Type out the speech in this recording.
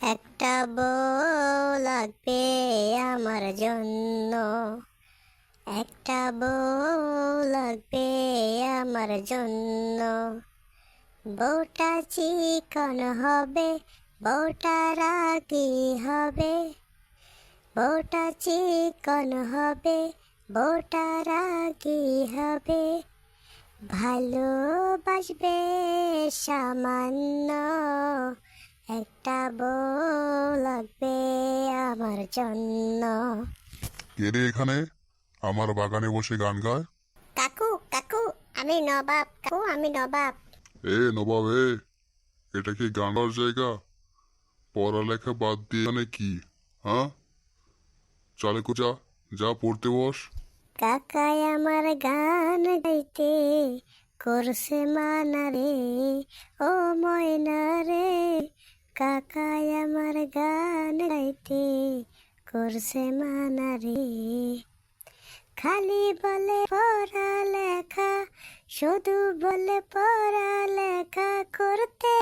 একটা বউ লাগবে আমার জন্য, একটা বউ লাগবে আমার জন্য। বউটা চিকন হবে, বউটা রাগী হবে, বউটা চিকন হবে, বউটা রাগী হবে। ভালোবাসবে সামান্য, একটা বউ লাগবে আমার জন্য। কে রে এখানে আমার বাগানে বসে গান গায়? কাকু কাকু, আমি নবাব, কাকু আমি নবাব। নবাব এটা কি গান গাওয়ার জায়গা? পড়ালেখা বাদ দিয়ে এখানে কি? হ্যাঁ, চলে যা, যা পড়তে বস। কাকাই আমার গান গাইতে করছে মানা রে, ও ময়না রে। কাকাই আমার গান গাইতে করছে মানা রে। খালি বলে পড়ালেখা, শুধু বলে পড়ালেখা, করতে